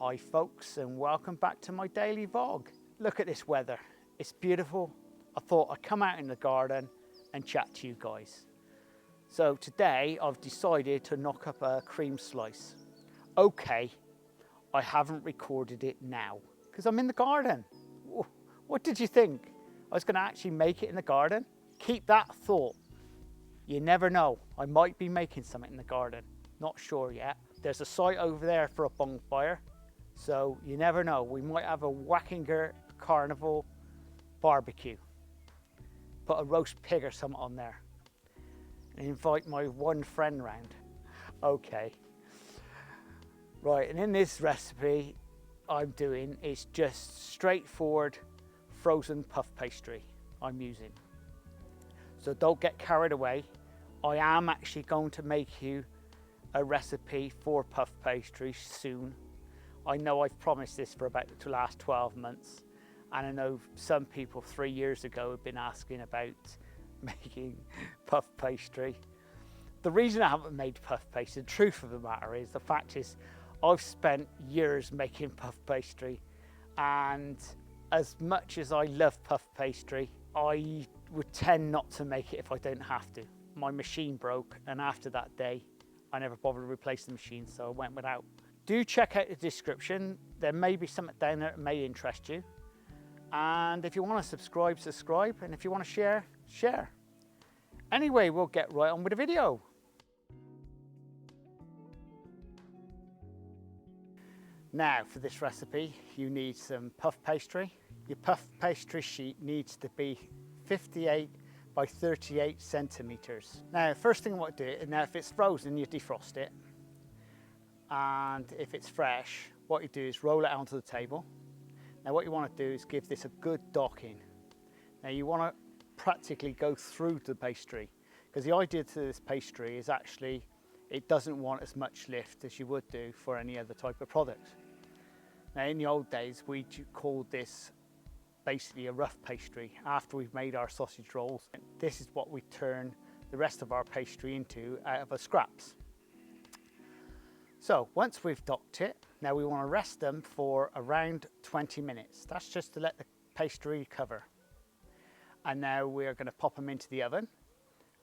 Hi folks, and welcome back to my daily vlog. Look at this weather, it's beautiful. I thought I'd come out in the garden and chat to you guys. So today I've decided to knock up a cream slice. Okay, I haven't recorded it now because I'm in the garden. What did you think? I was going to actually make it in the garden? Keep that thought. You never know, I might be making something in the garden. Not sure yet. There's a site over there for a bonfire, so you never know. We might have a Wackinger Carnival barbecue. Put a roast pig or something on there and invite my one friend round. Okay. Right, and in this recipe I'm doing is just straightforward frozen puff pastry I'm using. So don't get carried away. I am actually going to make you a recipe for puff pastry soon. I know I've promised this for about the last 12 months, and I know some people 3 years ago have been asking about making puff pastry. The reason I haven't made puff pastry, the truth of the matter is, the fact is I've spent years making puff pastry, and as much as I love puff pastry, I would tend not to make it if I don't have to. My machine broke, and after that day I never bothered to replace the machine, so I went without. Do check out the description. There may be something down there that may interest you. And if you want to subscribe, subscribe. And if you want to share, share. Anyway, we'll get right on with the video. Now, for this recipe, you need some puff pastry. Your puff pastry sheet needs to be 58 by 38 centimeters. Now, first thing I want to do, and now if it's frozen, you defrost it. And if it's fresh, what you do is roll it onto the table. Now what you want to do is give this a good docking. Now you want to practically go through the pastry, because the idea to this pastry is actually it doesn't want as much lift as you would do for any other type of product. Now in the old days we called this basically a rough pastry. After we've made our sausage rolls, this is what we turn the rest of our pastry into out of the scraps. So once we've docked it, now we want to rest them for around 20 minutes. That's just to let the pastry recover. And now we're going to pop them into the oven,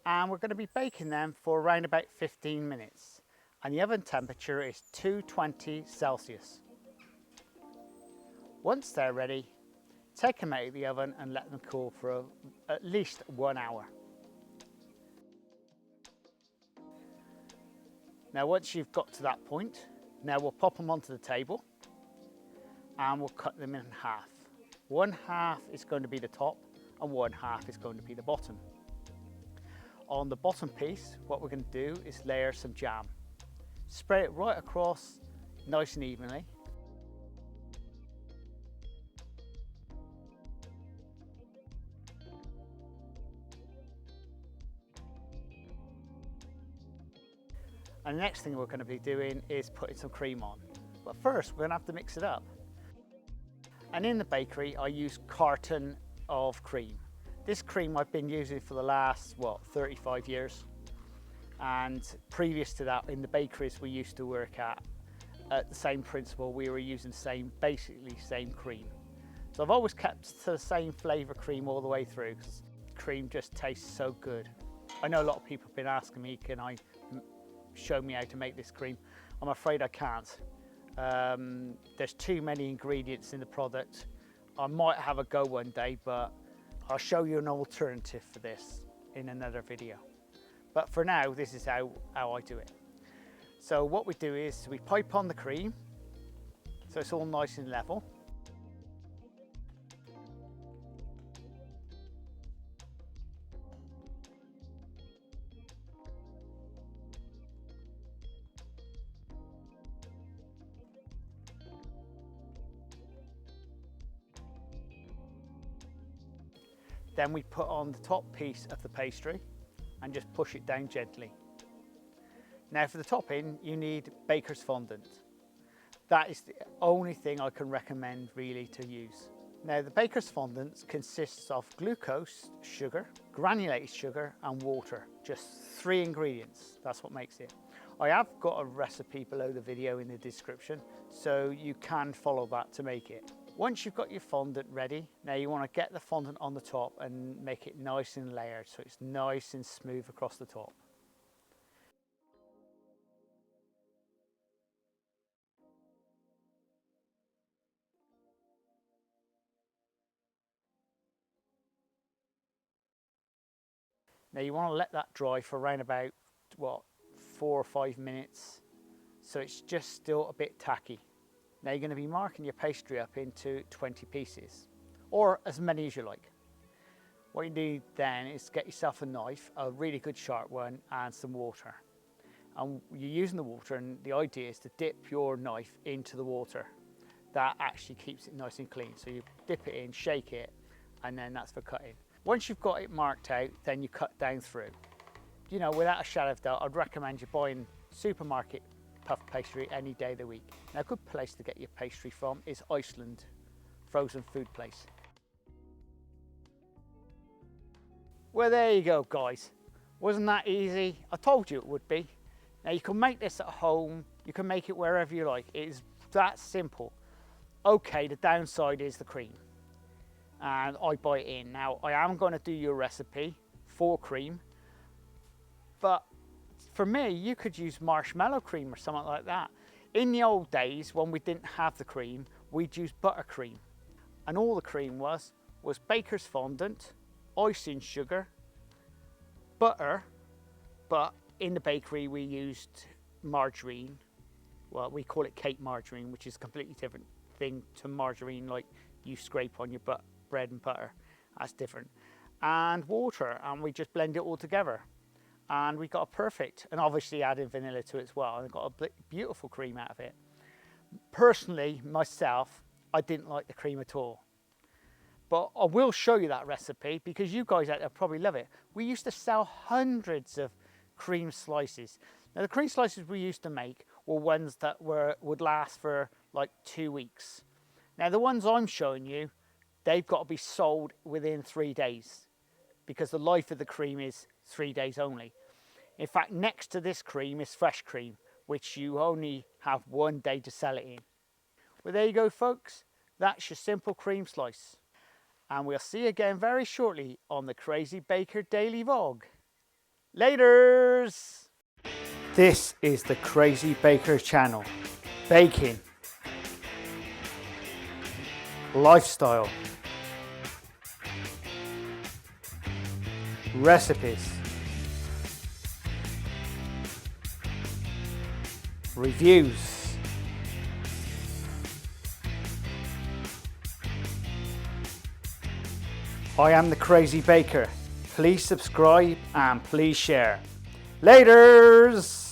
and we're going to be baking them for around about 15 minutes. And the oven temperature is 220 Celsius. Once they're ready, take them out of the oven and let them cool for at least 1 hour. Now once you've got to that point, now we'll pop them onto the table and we'll cut them in half. One half is going to be the top and one half is going to be the bottom. On the bottom piece, what we're going to do is layer some jam. Spread it right across nice and evenly. And the next thing we're going to be doing is putting some cream on. But first, we're going to have to mix it up. And in the bakery, I use carton of cream. This cream I've been using for the last, 35 years. And previous to that, in the bakeries we used to work at the same principle, we were using basically same cream. So I've always kept to the same flavour cream all the way through, because cream just tastes so good. I know a lot of people have been asking me, can I show me how to make this cream? I'm afraid I can't. There's too many ingredients in the product. I might have a go one day, but I'll show you an alternative for this in another video. But for now, this is how I do it. So what we do is we pipe on the cream so it's all nice and level. Then we put on the top piece of the pastry and just push it down gently. Now for the topping, you need baker's fondant. That is the only thing I can recommend really to use. Now the baker's fondant consists of glucose, sugar, granulated sugar and water. Just 3 ingredients, that's what makes it. I have got a recipe below the video in the description, so you can follow that to make it. Once you've got your fondant ready, now you want to get the fondant on the top and make it nice and layered so it's nice and smooth across the top. Now you want to let that dry for around about, what, 4 or 5 minutes, so it's just still a bit tacky. Now you're going to be marking your pastry up into 20 pieces, or as many as you like. What you need then is get yourself a knife, a really good sharp one, and some water. And you're using the water, and the idea is to dip your knife into the water. That actually keeps it nice and clean. So you dip it in, shake it, and then that's for cutting. Once you've got it marked out, then you cut down through. You know, without a shadow of doubt, I'd recommend you buying supermarket puff pastry any day of the week. Now, a good place to get your pastry from is Iceland, frozen food place. Well, there you go, guys. Wasn't that easy? I told you it would be. Now, you can make this at home. You can make it wherever you like. It is that simple. Okay, the downside is the cream. And I buy it in. Now, I am going to do your recipe for cream, but for me, you could use marshmallow cream or something like that. In the old days, when we didn't have the cream, we'd use buttercream. And all the cream was baker's fondant, icing sugar, butter, but in the bakery we used margarine. Well, we call it cake margarine, which is a completely different thing to margarine like you scrape on your bread and butter. That's different. And water, and we just blend it all together. And we got a perfect, and obviously adding vanilla to it as well, and got a beautiful cream out of it. Personally, myself, I didn't like the cream at all. But I will show you that recipe because you guys out there probably love it. We used to sell hundreds of cream slices. Now, the cream slices we used to make were ones that would last for like 2 weeks. Now, the ones I'm showing you, they've got to be sold within 3 days because the life of the cream is 3 days only. In fact, next to this cream is fresh cream, which you only have 1 day to sell it in. Well, there you go, folks. That's your simple cream slice. And we'll see you again very shortly on the Crazy Baker Daily Vlog. Laters! This is the Crazy Baker channel. Baking. Lifestyle. Recipes. Reviews. I am the Crazy Baker. Please subscribe and please share. Laters!